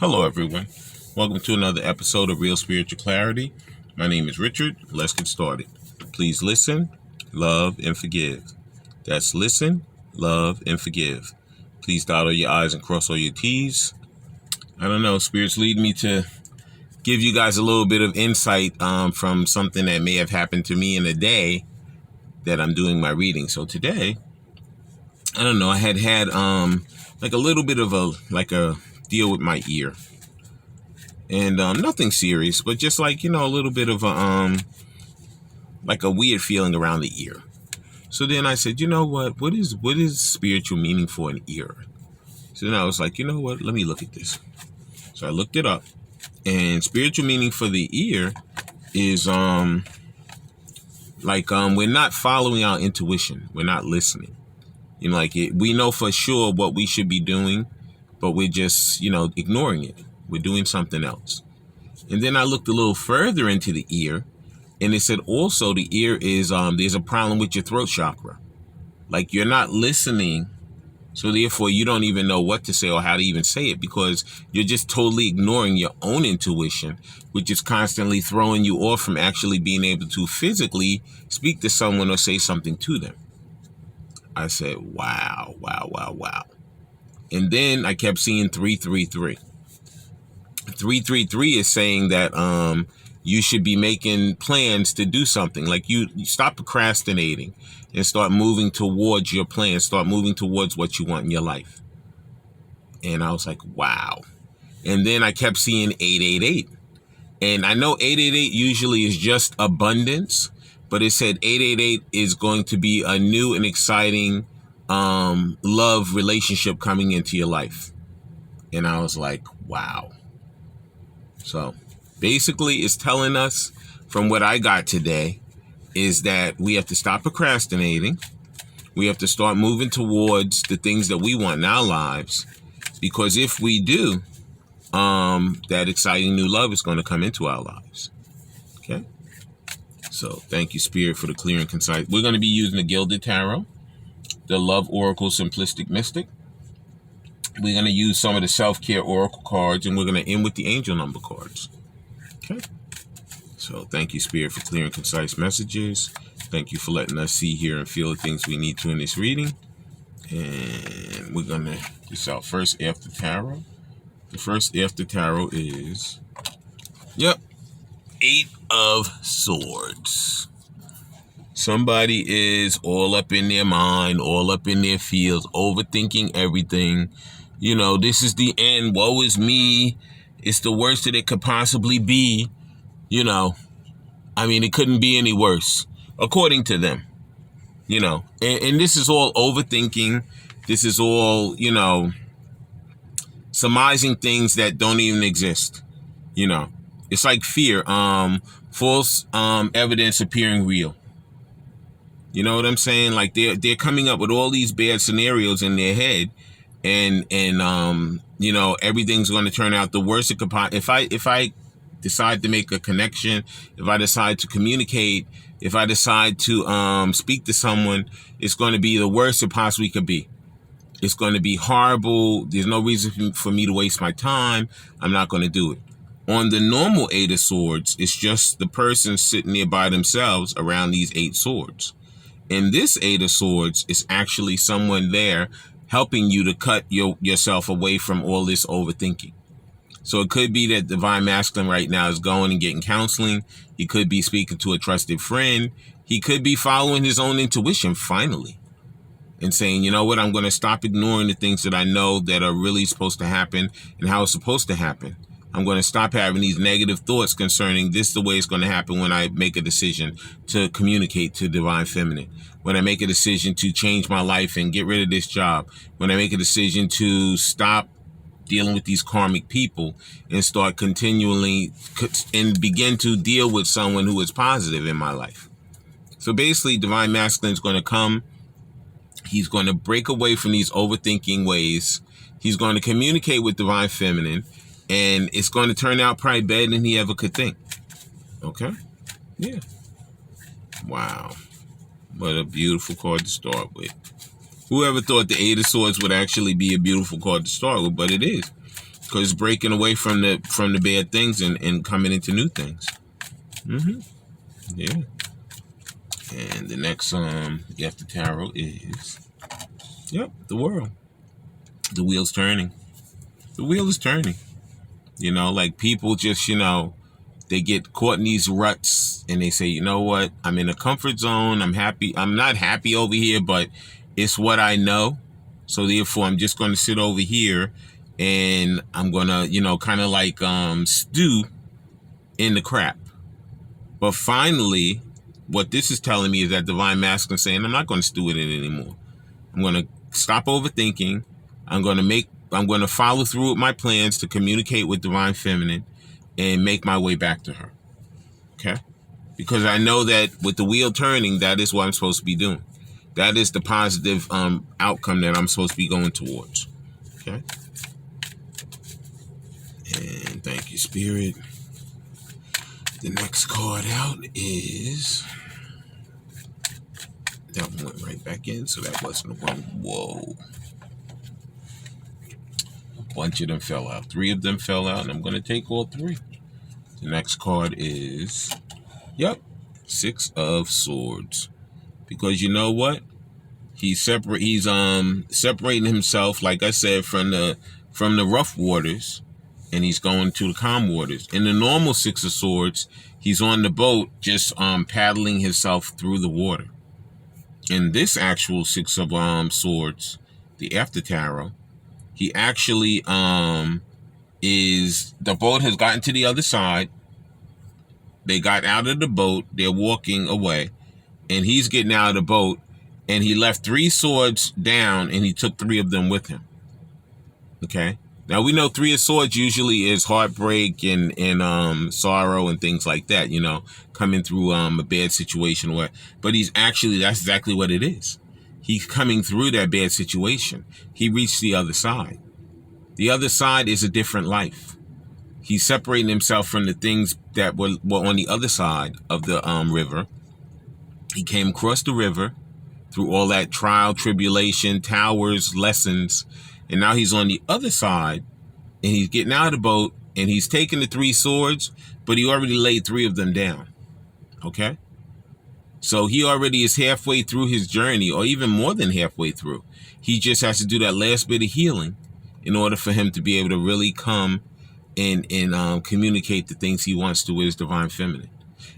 Hello, everyone. Welcome to another episode of Real Spiritual Clarity. My name is Richard. Let's get started. Please listen, love, and forgive. That's listen, love, and forgive. Please dot all your I's and cross all your T's. I don't know, Spirits lead me to give you guys a little bit of insight from something that may have happened to me in a day that I'm doing my reading. So today, I don't know, I had like a little bit of a deal with my ear. And nothing serious, but just like, a little bit of like a weird feeling around the ear. So then I said, you know what is spiritual meaning for an ear? So then I was like, you know what, let me look at this. So I looked it up, and spiritual meaning for the ear is we're not following our intuition. We're not listening. We know for sure what we should be doing, but we're just, ignoring it. We're doing something else. And then I looked a little further into the ear, and it said also the ear is, there's a problem with your throat chakra. Like, you're not listening, so therefore you don't even know what to say or how to even say it, because you're just totally ignoring your own intuition, which is constantly throwing you off from actually being able to physically speak to someone or say something to them. I said, wow. And then I kept seeing 333. 333 is saying that you should be making plans to do something. Like you stop procrastinating and start moving towards your plan. Start moving towards what you want in your life. And I was like, wow. And then I kept seeing 888. And I know 888 usually is just abundance, but it said 888 is going to be a new and exciting love relationship coming into your life. And I was like, wow. So basically it's telling us, from what I got today, is that we have to stop procrastinating. We have to start moving towards the things that we want in our lives, because if we do, that exciting new love is going to come into our lives. Okay. So thank you, Spirit, for the clear and concise. We're going to be using the Gilded Tarot, the Love Oracle Simplistic Mystic. We're going to use some of the Self-Care Oracle cards, and we're going to end with the Angel Number cards. Okay. So thank you, Spirit, for clear and concise messages. Thank you for letting us see, hear, and feel the things we need to in this reading. And we're going to get this out first after tarot. The first after tarot is, 8 of Swords. Somebody is all up in their mind, all up in their feels, overthinking everything. This is the end. Woe is me. It's the worst that it could possibly be. It couldn't be any worse, according to them. And this is all overthinking. This is all, surmising things that don't even exist. It's like fear, false evidence appearing real. You know what I'm saying? Like they're coming up with all these bad scenarios in their head, and everything's going to turn out the worst it could possibly. If I decide to make a connection, if I decide to communicate, if I decide to speak to someone, it's going to be the worst it possibly could be. It's going to be horrible. There's no reason for me to waste my time. I'm not going to do it. On the normal 8 of Swords, it's just the person sitting there by themselves around these 8 swords. In this 8 of Swords, it's actually someone there helping you to cut yourself away from all this overthinking. So it could be that Divine Masculine right now is going and getting counseling. He could be speaking to a trusted friend. He could be following his own intuition finally, and saying, you know what, I'm going to stop ignoring the things that I know that are really supposed to happen and how it's supposed to happen. I'm going to stop having these negative thoughts concerning this is the way it's going to happen when I make a decision to communicate to Divine Feminine. When I make a decision to change my life and get rid of this job. When I make a decision to stop dealing with these karmic people and start continually and begin to deal with someone who is positive in my life. So basically, Divine Masculine is going to come. He's going to break away from these overthinking ways. He's going to communicate with Divine Feminine, and it's going to turn out probably better than he ever could think. Okay? Yeah. Wow. What a beautiful card to start with. Whoever thought the 8 of Swords would actually be a beautiful card to start with, but it is. because it's breaking away from the bad things and coming into new things. Yeah. And the next after tarot is, the world. The wheel's turning. The wheel is turning. You know, like people just, they get caught in these ruts and they say, you know what, I'm in a comfort zone. I'm happy. I'm not happy over here, but it's what I know. So therefore, I'm just going to sit over here and I'm going to, kind of like stew in the crap. But finally, what this is telling me is that Divine Masculine saying, I'm not going to stew in it anymore. I'm going to stop overthinking. I'm going to follow through with my plans to communicate with Divine Feminine and make my way back to her. Okay? Because I know that with the wheel turning, that is what I'm supposed to be doing. That is the positive outcome that I'm supposed to be going towards. Okay? And thank you, Spirit. The next card out is... That one went right back in, so that wasn't the one. Whoa. A bunch of them fell out. 3 of them fell out, and I'm going to take all 3. The next card is... 6 of Swords. Because you know what? He's separating himself, like I said, from the rough waters, and he's going to the calm waters. In the normal 6 of Swords, he's on the boat just paddling himself through the water. In this actual 6 of Swords, the after tarot, he actually the boat has gotten to the other side. They got out of the boat. They're walking away. And he's getting out of the boat. And he left 3 swords down. And he took 3 of them with him. Okay. Now, we know 3 of Swords usually is heartbreak and sorrow and things like that. Coming through a bad situation. But that's exactly what it is. He's coming through that bad situation. He reached the other side. The other side is a different life. He's separating himself from the things that were on the other side of the river. He came across the river through all that trial, tribulation, towers, lessons. And now he's on the other side and he's getting out of the boat and he's taking the 3 swords, but he already laid 3 of them down. Okay? So he already is halfway through his journey, or even more than halfway through. He just has to do that last bit of healing in order for him to be able to really come and communicate the things he wants to with his Divine Feminine.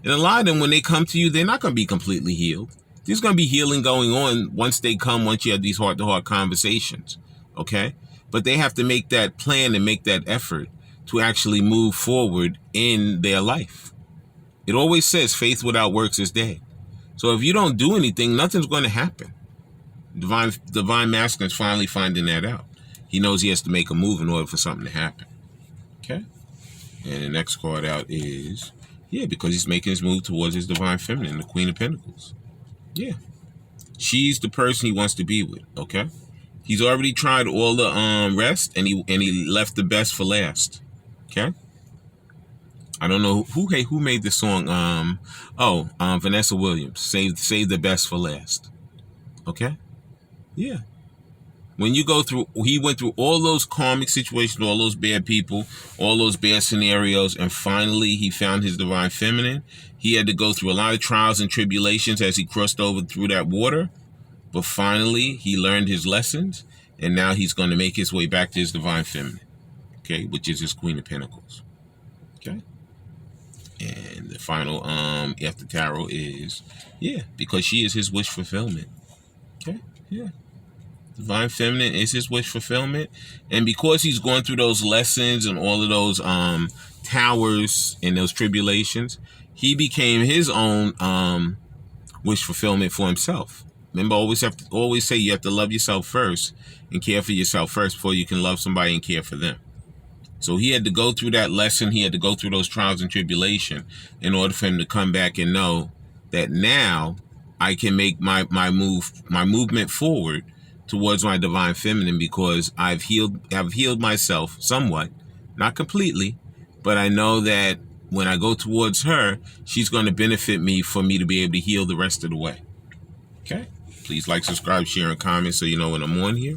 And a lot of them, when they come to you, they're not going to be completely healed. There's going to be healing going on once you have these heart-to-heart conversations. Okay? But they have to make that plan and make that effort to actually move forward in their life. It always says faith without works is dead. So if you don't do anything, nothing's going to happen. Divine Masculine is finally finding that out. He knows he has to make a move in order for something to happen. Okay? And the next card out is, because he's making his move towards his Divine Feminine, the Queen of Pentacles. Yeah. She's the person he wants to be with, okay? He's already tried all the rest, and he left the best for last. Okay? I don't know who made the song. Vanessa Williams. Save the best for last. Okay? Yeah. When you go through, he went through all those karmic situations, all those bad people, all those bad scenarios, and finally he found his Divine Feminine. He had to go through a lot of trials and tribulations as he crossed over through that water, but finally he learned his lessons, and now he's going to make his way back to his Divine Feminine, okay, which is his Queen of Pentacles, okay? And the final after tarot is, because she is his wish fulfillment, okay, Divine Feminine is his wish fulfillment. And because he's going through those lessons and all of those towers and those tribulations, he became his own wish fulfillment for himself. Remember, always say you have to love yourself first and care for yourself first before you can love somebody and care for them. So he had to go through that lesson. He had to go through those trials and tribulation in order for him to come back and know that now I can make my movement forward towards my Divine Feminine, because I've healed myself somewhat, not completely, but I know that when I go towards her, she's going to benefit me for me to be able to heal the rest of the way. Okay? Please like, subscribe, share, and comment so you know when I'm on here.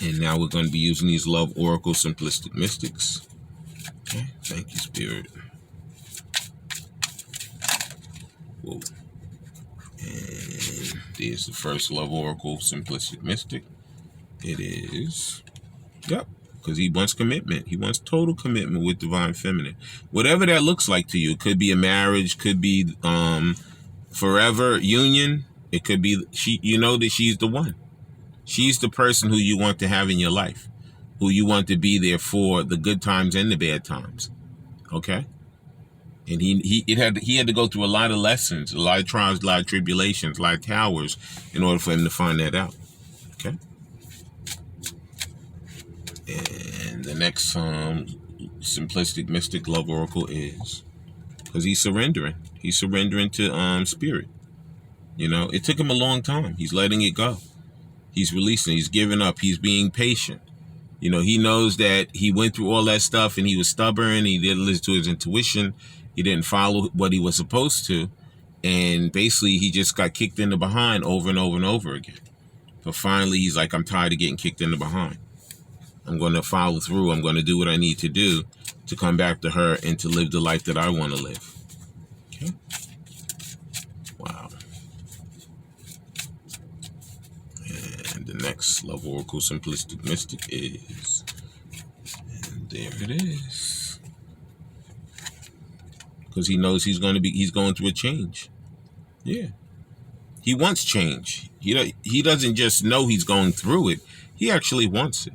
And now we're going to be using these Love Oracle Simplistic Mystics. Okay, thank you, Spirit. Whoa. And there's the first Love Oracle Simplistic Mystic. It is, yep, because he wants commitment. He wants total commitment with Divine Feminine. Whatever that looks like to you. It could be a marriage, could be forever union. It could be, she. You know that she's the one. She's the person who you want to have in your life, who you want to be there for the good times and the bad times. Okay? And he had to go through a lot of lessons, a lot of trials, a lot of tribulations, a lot of towers in order for him to find that out. Okay? And the next simplistic mystic love oracle is, because he's surrendering. He's surrendering to Spirit. You know, it took him a long time. He's letting it go. He's releasing. He's giving up. He's being patient. You know, he knows that he went through all that stuff and he was stubborn. He didn't listen to his intuition. He didn't follow what he was supposed to. And basically, he just got kicked in the behind over and over and over again. But finally, he's like, I'm tired of getting kicked in the behind. I'm going to follow through. I'm going to do what I need to do to come back to her and to live the life that I want to live. Okay? Wow. And the next Love Oracle Simplistic Mystic is, and there it is. Because he knows he's going through a change. Yeah. He wants change. He doesn't just know he's going through it. He actually wants it.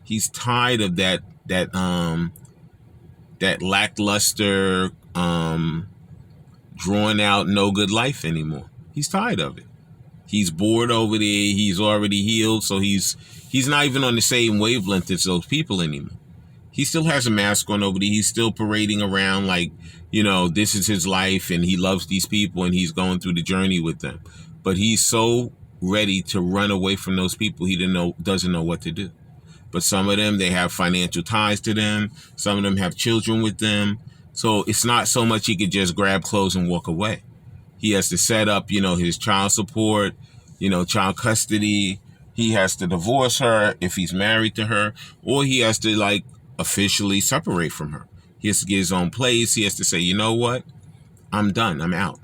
He's tired of that lackluster, drawn out, no good life anymore. He's tired of it. He's bored over there. He's already healed, so he's not even on the same wavelength as those people anymore. He still has a mask on over there. He's still parading around like, you know, this is his life and he loves these people and he's going through the journey with them. But he's so ready to run away from those people, he doesn't know what to do. But some of them, they have financial ties to them. Some of them have children with them. So it's not so much he could just grab clothes and walk away. He has to set up, you know, his child support, you know, child custody. He has to divorce her if he's married to her, or he has to like officially separate from her. He has to get his own place. He has to say, you know what? I'm done. I'm out.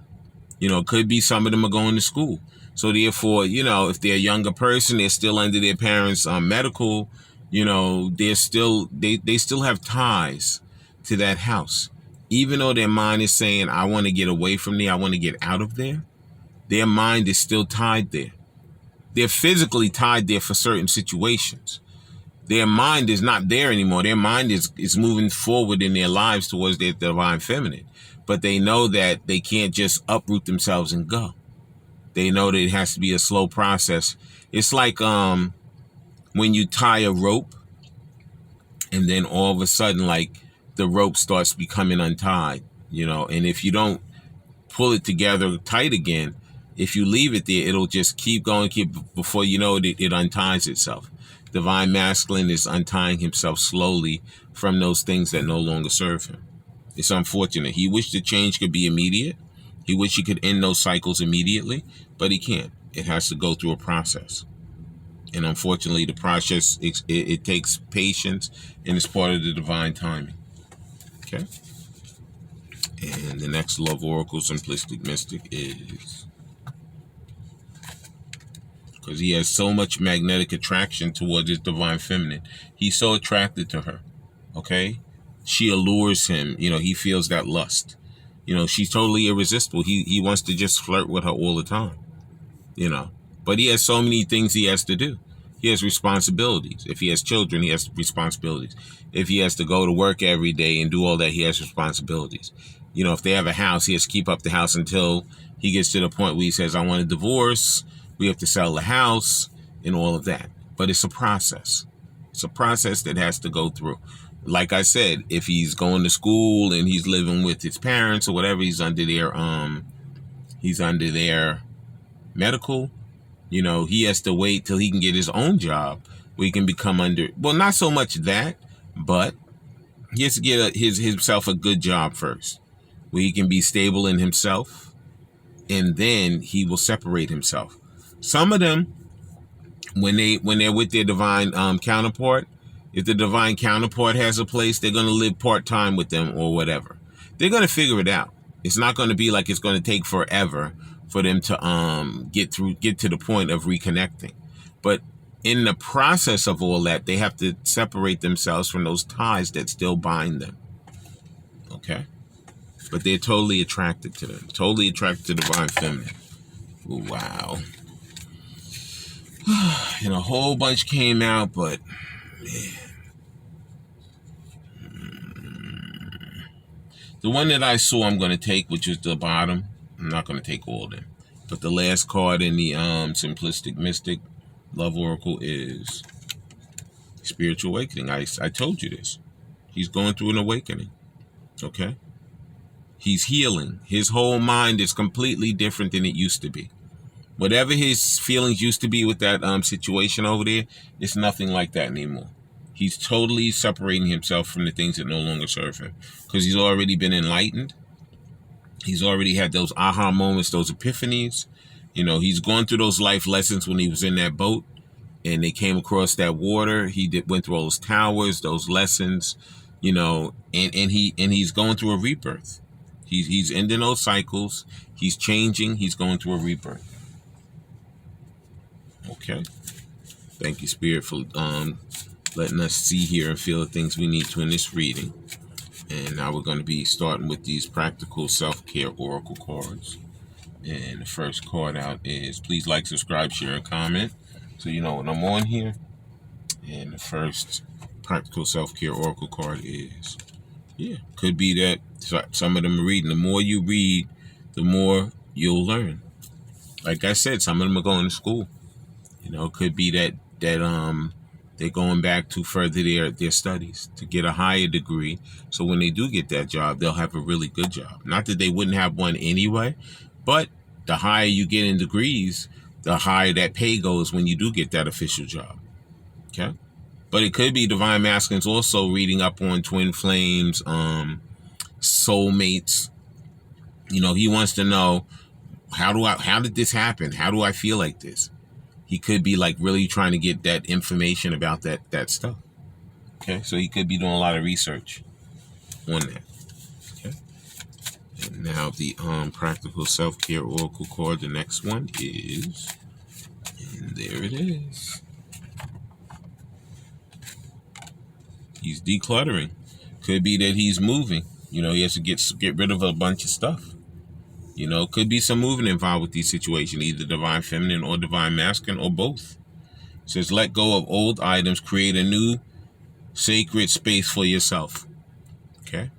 You know, it could be some of them are going to school. So therefore, you know, if they're a younger person, they're still under their parents' medical, you know, they still have ties to that house. Even though their mind is saying, I want to get away from there, I want to get out of there, their mind is still tied there. They're physically tied there for certain situations. Their mind is not there anymore. Their mind is moving forward in their lives towards their Divine Feminine. But they know that they can't just uproot themselves and go. They know that it has to be a slow process. It's like when you tie a rope and then all of a sudden, like, the rope starts becoming untied, you know, and if you don't pull it together tight again, if you leave it there, it'll just keep going, before you know it, it unties itself. Divine Masculine is untying himself slowly from those things that no longer serve him. It's unfortunate. He wished the change could be immediate. He wished he could end those cycles immediately, but he can't. It has to go through a process. And unfortunately, the process, it takes patience, and it's part of the divine timing. Okay? And the next Love Oracle Simplistic Mystic is, because he has so much magnetic attraction towards his Divine Feminine. He's so attracted to her. Okay? She allures him. You know, he feels that lust. You know, she's totally irresistible. He wants to just flirt with her all the time. You know, but he has so many things he has to do. He has responsibilities. If he has children, he has responsibilities. If he has to go to work every day and do all that, he has responsibilities. You know, if they have a house, he has to keep up the house until he gets to the point where he says, I want a divorce. We have to sell the house and all of that. But it's a process. It's a process that has to go through. Like I said, if he's going to school and he's living with his parents or whatever, he's under their medical, you know, he has to wait till he can get his own job where he can become under, well, not so much that, but he has to get himself a good job first where he can be stable in himself, and then he will separate himself. Some of them when they're with their divine counterpart, if the divine counterpart has a place, they're going to live part-time with them or whatever. They're going to figure it out. It's not going to be like it's going to take forever for them to get to the point of reconnecting. But in the process of all that, they have to separate themselves from those ties that still bind them. Okay? But they're totally attracted to them. Totally attracted to divine feminine. Wow. And a whole bunch came out, but man. The one that I saw I'm going to take, which is the bottom, I'm not going to take all of them. But the last card in the Simplistic Mystic Love Oracle is Spiritual Awakening. I told you this. He's going through an awakening. Okay? He's healing. His whole mind is completely different than it used to be. Whatever his feelings used to be with that situation over there, it's nothing like that anymore. He's totally separating himself from the things that no longer serve him because he's already been enlightened. He's already had those aha moments, those epiphanies. You know, he's gone through those life lessons when he was in that boat and they came across that water. He went through all those towers, those lessons, you know, and he's going through a rebirth. He's ending those cycles. He's changing. He's going through a rebirth. Okay. Thank you, Spirit, for letting us see, hear, and feel the things we need to in this reading. And now we're going to be starting with these practical self-care oracle cards. And the first card out is please like, subscribe, share, and comment so you know when I'm on here. And the first practical self-care oracle card is, could be that some of them are reading. The more you read, the more you'll learn. Like I said, some of them are going to school. You know, it could be that they're going back to further their studies to get a higher degree. So when they do get that job, they'll have a really good job. Not that they wouldn't have one anyway, but the higher you get in degrees, the higher that pay goes when you do get that official job. Okay? But it could be divine masculines also reading up on twin flames, soulmates. You know, he wants to know, how did this happen? How do I feel like this? He could be like really trying to get that information about that stuff. Okay, so he could be doing a lot of research on that. Okay, and now the practical self-care oracle card. The next one is, and there it is. He's decluttering. Could be that he's moving. You know, he has to get rid of a bunch of stuff. You know, could be some moving involved with these situations, either divine feminine or divine masculine or both. It says, let go of old items, create a new sacred space for yourself. Okay.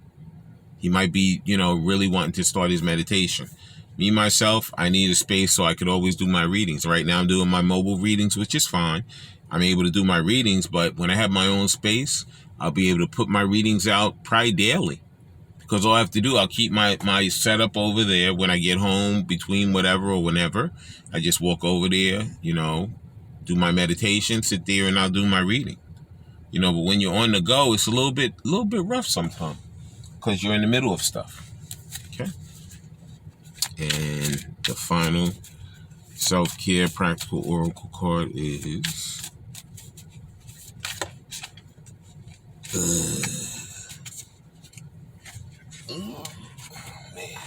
He might be, you know, really wanting to start his meditation. Me, myself, I need a space so I could always do my readings. Right now I'm doing my mobile readings, which is fine. I'm able to do my readings, but when I have my own space, I'll be able to put my readings out probably daily. Because all I have to do, I'll keep my setup over there when I get home between whatever or whenever. I just walk over there, you know, do my meditation, sit there, and I'll do my reading. You know, but when you're on the go, it's a little bit rough sometimes because you're in the middle of stuff. Okay. And the final self-care practical oracle card is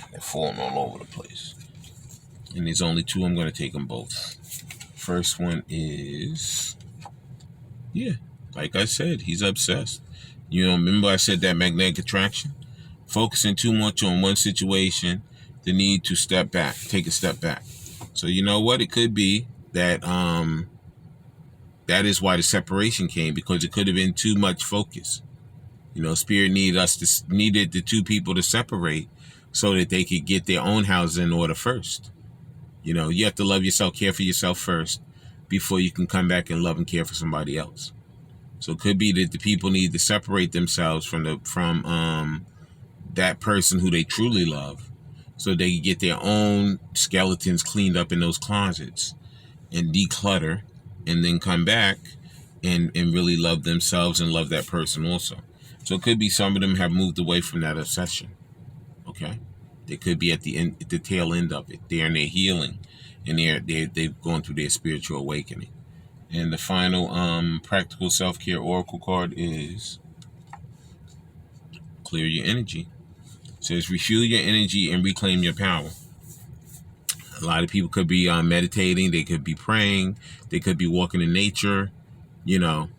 they're falling all over the place. And there's only two. I'm going to take them both. First one is, like I said, he's obsessed. You know, remember I said that magnetic attraction? Focusing too much on one situation, the need to step back, take a step back. So you know what? It could be that that is why the separation came, because it could have been too much focus. You know, Spirit needed the two people to separate so that they could get their own house in order first. You know, you have to love yourself, care for yourself first before you can come back and love and care for somebody else. So it could be that the people need to separate themselves from that person who they truly love so they can get their own skeletons cleaned up in those closets and declutter and then come back and really love themselves and love that person also. So it could be some of them have moved away from that obsession. Okay? They could be at the tail end of it. They're in their healing and they've gone through their spiritual awakening. And the final practical self-care oracle card is clear your energy. It says refuel your energy and reclaim your power. A lot of people could be meditating, they could be praying, they could be walking in nature, you know,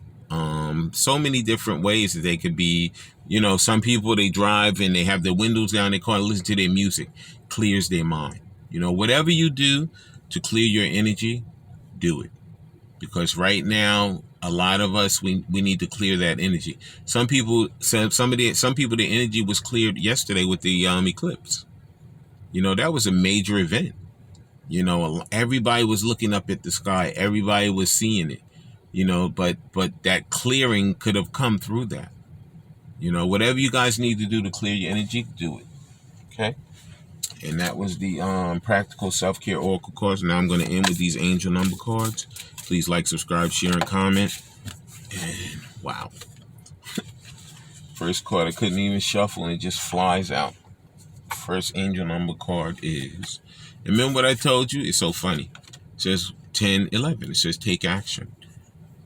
so many different ways that they could be. You know, some people, they drive and they have their windows down, they can't listen to their music, clears their mind. You know, whatever you do to clear your energy, do it. Because right now, a lot of us, we need to clear that energy. Some people, the energy was cleared yesterday with the eclipse. You know, that was a major event. You know, everybody was looking up at the sky. Everybody was seeing it. You know, but that clearing could have come through that. You know, whatever you guys need to do to clear your energy, do it. Okay? And that was the practical self-care oracle cards. Now I'm going to end with these angel number cards. Please like, subscribe, share, and comment. And wow. First card, I couldn't even shuffle and it just flies out. First angel number card is, remember what I told you? It's so funny. It says 1011. It says take action.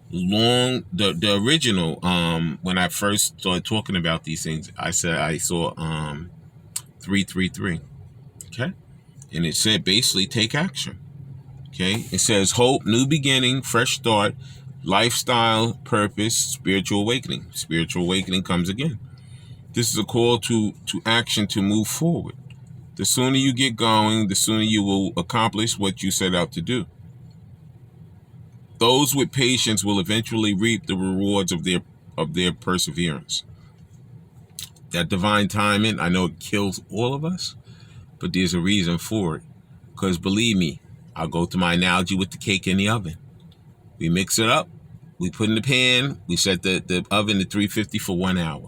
The original, when I first started talking about these things, I said I saw 333. Okay? And it said basically take action. Okay? It says hope, new beginning, fresh start, lifestyle, purpose, spiritual awakening. Spiritual awakening comes again. This is a call to action to move forward. The sooner you get going, the sooner you will accomplish what you set out to do. Those with patience will eventually reap the rewards of their perseverance. That divine timing, I know it kills all of us, but there's a reason for it. Because believe me, I'll go to my analogy with the cake in the oven. We mix it up, we put in the pan, we set the oven to 350 for 1 hour.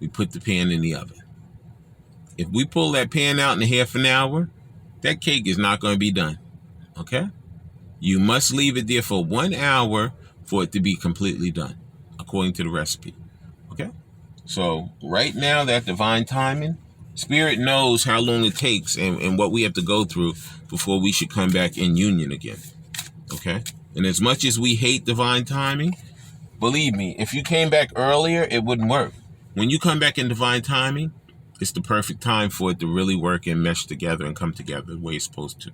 We put the pan in the oven. If we pull that pan out in a half an hour, that cake is not going to be done. Okay? You must leave it there for 1 hour for it to be completely done, according to the recipe. Okay? So right now, that divine timing, Spirit knows how long it takes and what we have to go through before we should come back in union again. Okay? And as much as we hate divine timing, believe me, if you came back earlier, it wouldn't work. When you come back in divine timing, it's the perfect time for it to really work and mesh together and come together the way it's supposed to.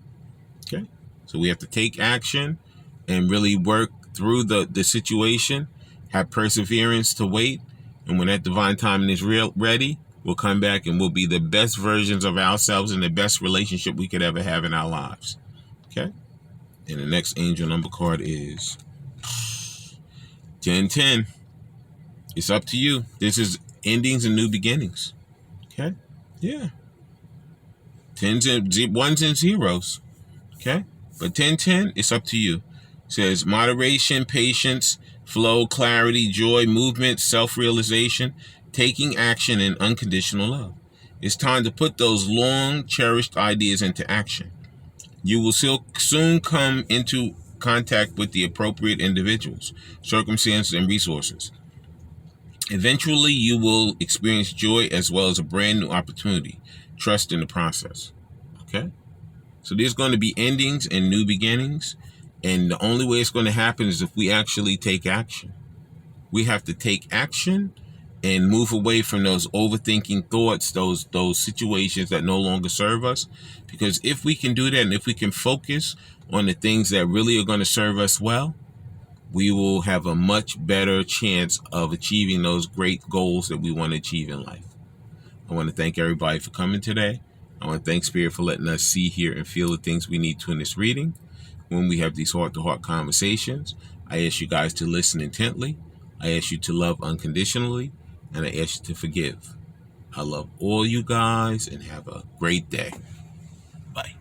Okay? So we have to take action and really work through the situation, have perseverance to wait. And when that divine timing is ready, we'll come back and we'll be the best versions of ourselves and the best relationship we could ever have in our lives. Okay? And the next angel number card is 1010. It's up to you. This is endings and new beginnings. Okay? Yeah. Ones and zeros. Okay? But 1010, it's up to you. It says moderation, patience, flow, clarity, joy, movement, self-realization, taking action, and unconditional love. It's time to put those long cherished ideas into action. You will soon come into contact with the appropriate individuals, circumstances, and resources. Eventually, you will experience joy as well as a brand new opportunity. Trust in the process. Okay? So there's going to be endings and new beginnings. And the only way it's going to happen is if we actually take action. We have to take action and move away from those overthinking thoughts, those situations that no longer serve us. Because if we can do that, and if we can focus on the things that really are going to serve us well, we will have a much better chance of achieving those great goals that we want to achieve in life. I want to thank everybody for coming today. I want to thank Spirit for letting us see, hear, and feel the things we need to in this reading. When we have these heart-to-heart conversations, I ask you guys to listen intently. I ask you to love unconditionally. And I ask you to forgive. I love all you guys and have a great day. Bye.